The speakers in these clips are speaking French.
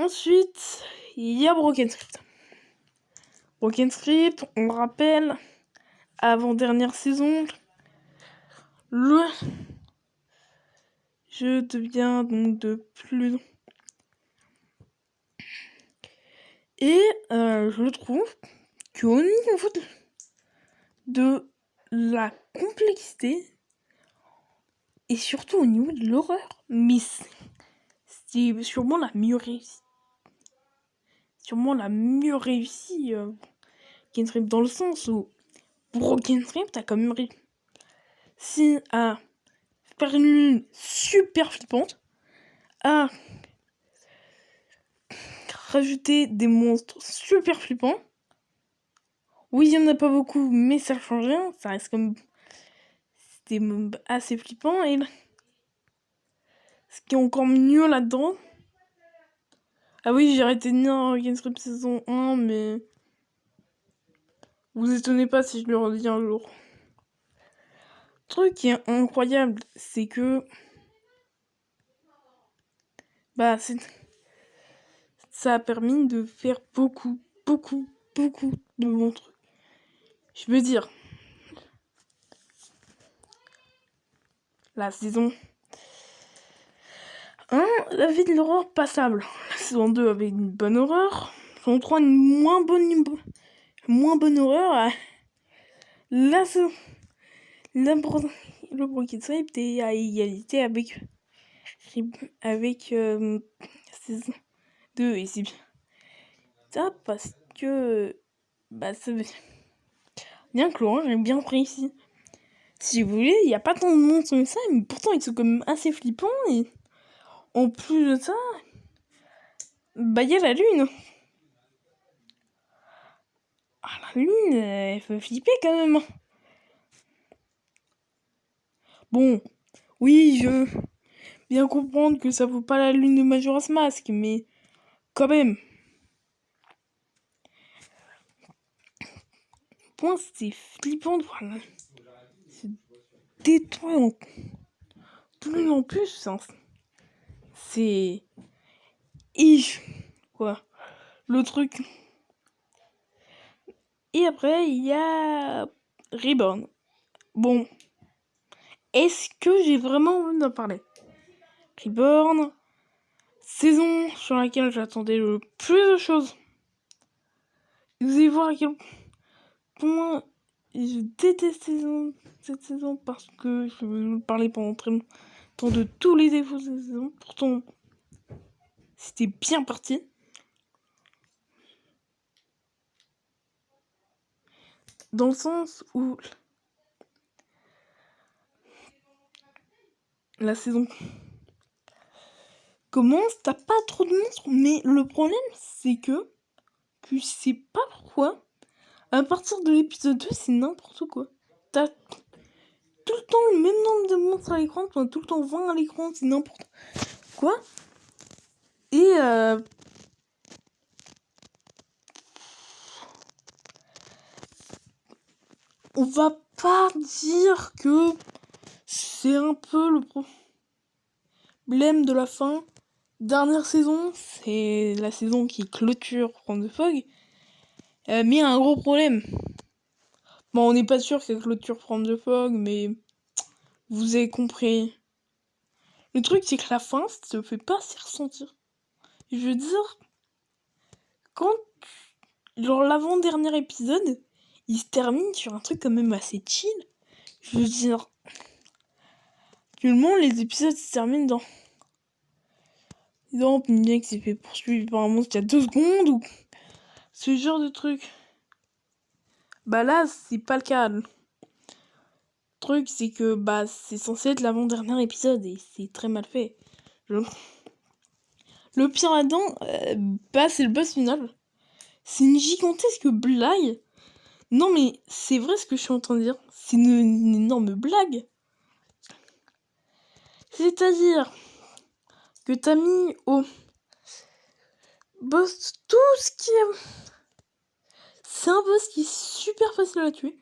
Ensuite, il y a Broken Script. Broken Script, on rappelle, avant-dernière saison, le jeu devient donc de plus... Et je trouve qu'au niveau de la complexité, et surtout au niveau de l'horreur, mais c'est sûrement la mieux réussie. Broken Script, dans le sens où Broken Script a quand même réussi à faire une lune super flippante, à rajouter des monstres super flippants. Oui, il n'y en a pas beaucoup, mais ça change rien, ça reste comme des mobs assez flippants. Et ce qui est encore mieux là-dedans... Ah oui, j'ai arrêté de lire Broken Script saison 1, mais... Vous étonnez pas si je le redis un jour. Le truc qui est incroyable, c'est que... ça a permis de faire beaucoup de bons trucs. Je veux dire... La saison 1 avait de l'horreur passable. La saison 2 avait une bonne horreur. La saison 3 une moins bonne horreur. Le Broken Script est à égalité avec saison 2, et c'est ça parce que ça veut bien que l'horreur est bien réussi. Si vous voulez, il n'y a pas tant de monstres comme ça, mais pourtant ils sont quand même assez flippants. Et en plus de ça, il y a la lune. La lune, elle fait flipper quand même. Bon, oui, je bien comprendre que ça vaut pas la lune de Majora's Mask, mais quand même. Point, c'est flippant de voir se détruire plus en plus. Hein. C'est... quoi. Le truc. Et après, il y a Reborn. Bon. Est-ce que j'ai vraiment envie d'en parler? Reborn, saison sur laquelle j'attendais le plus de choses. Vous allez voir à quel point je déteste cette saison parce que je vais vous parler pendant très longtemps de tous les défauts de cette saison. Pourtant, c'était bien parti. Dans le sens où la saison commence, t'as pas trop de monstres, mais le problème c'est que je sais pas pourquoi, à partir de l'épisode 2, c'est n'importe quoi. T'as tout le temps le même nombre de monstres à l'écran, t'en as tout le temps 20 à l'écran, c'est n'importe quoi. Et on va pas dire que c'est un peu le problème de la fin. Dernière saison, c'est la saison qui clôture From the Fog, mais il y a un gros problème. Bon, on n'est pas sûr que clôture From the Fog, mais vous avez compris. Le truc, c'est que la fin, ça se fait pas s'y ressentir. Je veux dire, quand, genre, l'avant-dernier épisode, il se termine sur un truc quand même assez chill. Je veux dire, actuellement, les épisodes se terminent dans... Exemple, une mec s'est fait poursuivre par un monstre il y a 2 secondes, ou ce genre de truc. Là, c'est pas le cas. Le truc, c'est que, c'est censé être l'avant-dernier épisode, et c'est très mal fait. Le pire là-dedans, c'est le boss final. C'est une gigantesque blague. Non, mais c'est vrai ce que je suis en train de dire. C'est une énorme blague. C'est-à-dire que t'as mis au boss tout ce qui est... C'est un boss qui est super facile à tuer.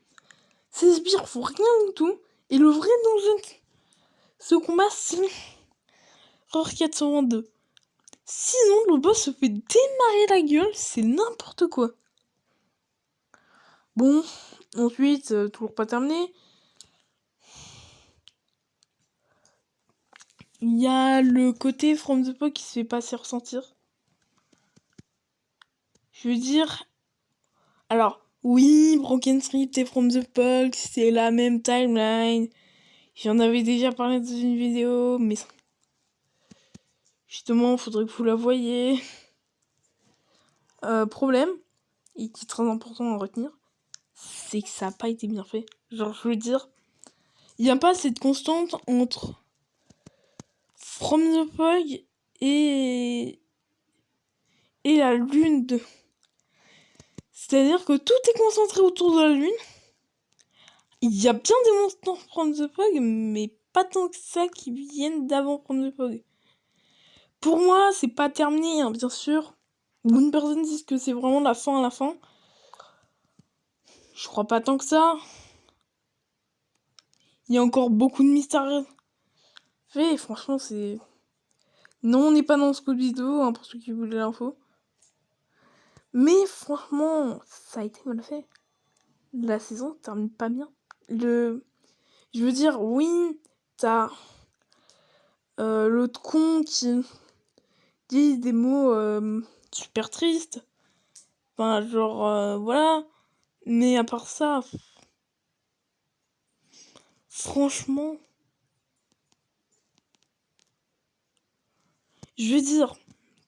Ces sbires font rien du tout. Et le vrai danger de ce combat, c'est Roar 422. Sinon, le boss se fait démarrer la gueule, c'est n'importe quoi. Bon, ensuite, toujours pas terminé. Il y a le côté From the Pog qui se fait pas se ressentir. Je veux dire... Alors, oui, Broken Street et From the Pog, c'est la même timeline. J'en avais déjà parlé dans une vidéo, mais... Justement, faudrait que vous la voyiez. Problème, et qui est très important à retenir, c'est que ça n'a pas été bien fait. Genre, je veux dire, il n'y a pas cette constante entre From the Pog et la lune de... C'est-à-dire que tout est concentré autour de la lune. Il y a bien des monstres From the Pog, mais pas tant que ça qui viennent d'avant From the Pog. Pour moi, c'est pas terminé, hein, bien sûr. Beaucoup de personnes disent que c'est vraiment la fin à la fin. Je crois pas tant que ça. Il y a encore beaucoup de mystères faits. Franchement, c'est... Non, on n'est pas dans Scooby-Doo, hein, pour ceux qui voulaient l'info. Mais franchement, ça a été mal fait. La saison termine pas bien. Je veux dire, oui, t'as l'autre con qui dit des mots super tristes. Enfin, genre, voilà. Mais à part ça, franchement, je veux dire,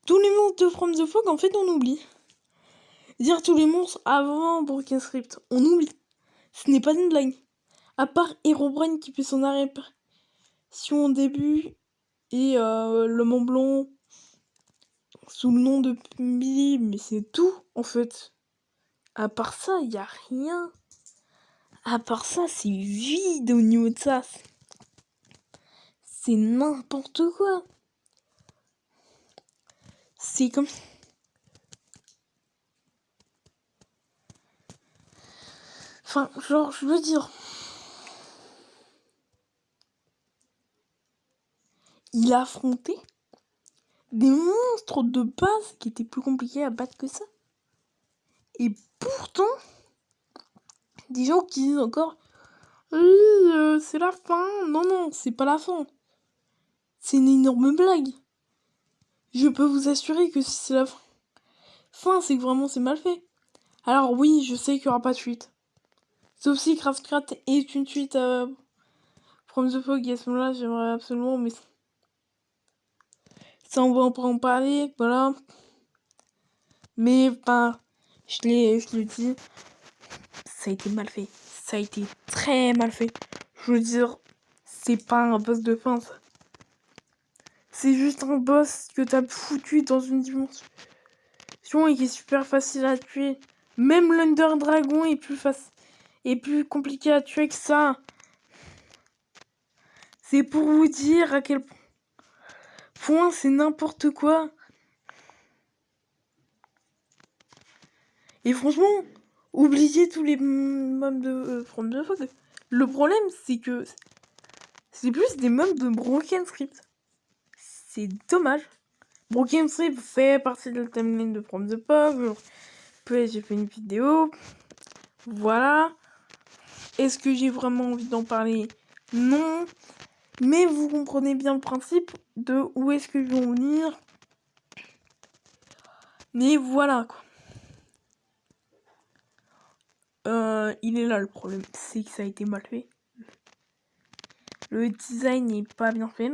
tous les monstres de From the Fog, en fait, on oublie. Dire tous les monstres avant Broken Script, on oublie. Ce n'est pas une blague. À part Herobrine qui fait son apparition au début et le Mont Blanc sous le nom de Billy, mais c'est tout en fait. À part ça, il y a rien. À part ça, c'est vide au niveau de ça. C'est n'importe quoi. C'est comme... Enfin, genre, je veux dire... Il a affronté des monstres de base qui étaient plus compliqués à battre que ça. Et pourtant, des gens qui disent encore... Oui, c'est la fin. Non, non, c'est pas la fin. C'est une énorme blague. Je peux vous assurer que si c'est la fin, c'est que vraiment c'est mal fait. Alors oui, je sais qu'il n'y aura pas de suite. Sauf si Craftcrat est une suite à From the Fog, et à ce moment-là, j'aimerais absolument, mais ça on va en parler, voilà. Mais enfin, je le dis, ça a été mal fait. Ça a été très mal fait. Je veux dire, c'est pas un boss de fin, ça. C'est juste un boss que t'as foutu dans une dimension et qui est super facile à tuer. Même l'Under Dragon est plus compliqué à tuer que ça. C'est pour vous dire à quel point c'est n'importe quoi. Et franchement, oubliez tous les mobs de From the Fog. Le problème, c'est que c'est plus des mobs de Broken Script. C'est dommage. Broken Script fait partie de la timeline de From the Fog. Puis j'ai fait une vidéo. Voilà. Est-ce que j'ai vraiment envie d'en parler? Non. Mais vous comprenez bien le principe de où est-ce que je vais en venir. Mais voilà, quoi. Il est là le problème, c'est que ça a été mal fait. Le design n'est pas bien fait.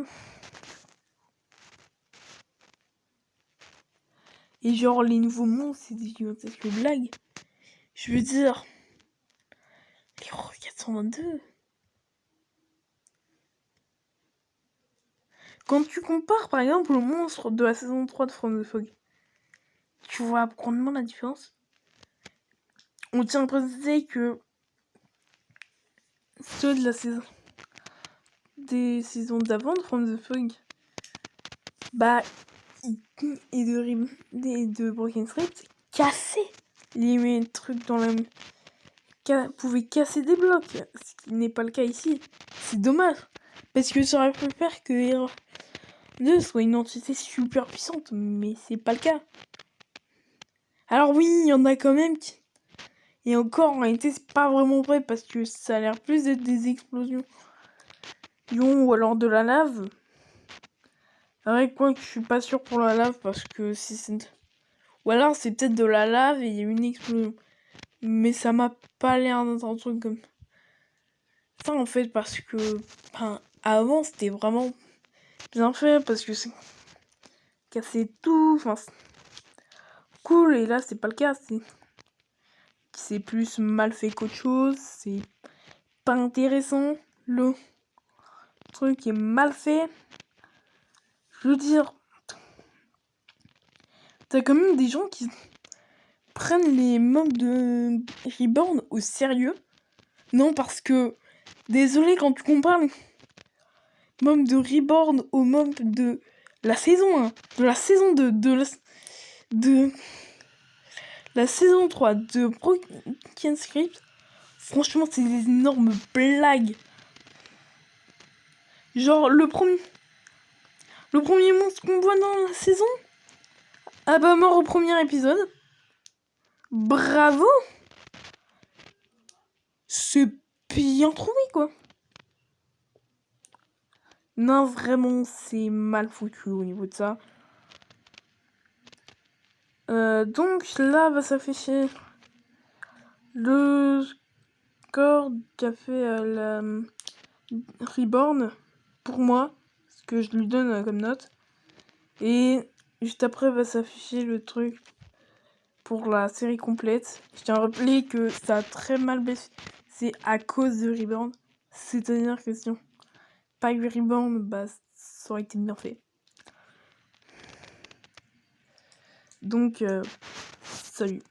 Et genre les nouveaux monstres, c'est des gigantesques blagues. Je veux dire, les 422. Quand tu compares par exemple le monstre de la saison 3 de From the Fog, tu vois grandement la différence. On tient à préciser que ceux de la saison des saisons d'avant de From the Fog, bah et de Broken Script, cassaient les trucs dans la pouvait casser des blocs, ce qui n'est pas le cas ici. C'est dommage, parce que ça aurait pu faire que soit une entité super puissante, mais c'est pas le cas. Alors oui, il y en a quand même qui... Et encore, en réalité, c'est pas vraiment vrai, parce que ça a l'air plus d'être des explosions. Ou alors de la lave. Ouais, quoi que je suis pas sûr pour la lave, parce que si c'est... Ou alors c'est peut-être de la lave et il y a une explosion. Mais ça m'a pas l'air d'être un truc comme ça, en fait, parce que... Enfin, avant, c'était vraiment bien fait, parce que c'est... Casser tout, enfin... Cool, et là, c'est pas le cas, c'est plus mal fait qu'autre chose, c'est pas intéressant, le truc est mal fait. Je veux dire, t'as quand même des gens qui prennent les mobs de Reborn au sérieux. Non, parce que, désolé, quand tu compares les mobs de Reborn aux mobs de la saison 1, de la saison 2, de la saison 3 de Broken Script, franchement, c'est des énormes blagues. Genre, le premier monstre qu'on voit dans la saison, ah bah mort au premier épisode. Bravo. C'est bien trouvé, quoi. Non, vraiment, c'est mal foutu au niveau de ça. Donc là, va s'afficher le score qu'a fait la Reborn pour moi, ce que je lui donne comme note. Et juste après va s'afficher le truc pour la série complète. Je tiens à rappeler que ça a très mal baissé. C'est à cause de Reborn. C'est-à-dire que si on pas eu Reborn, bah ça aurait été bien fait. Donc, salut.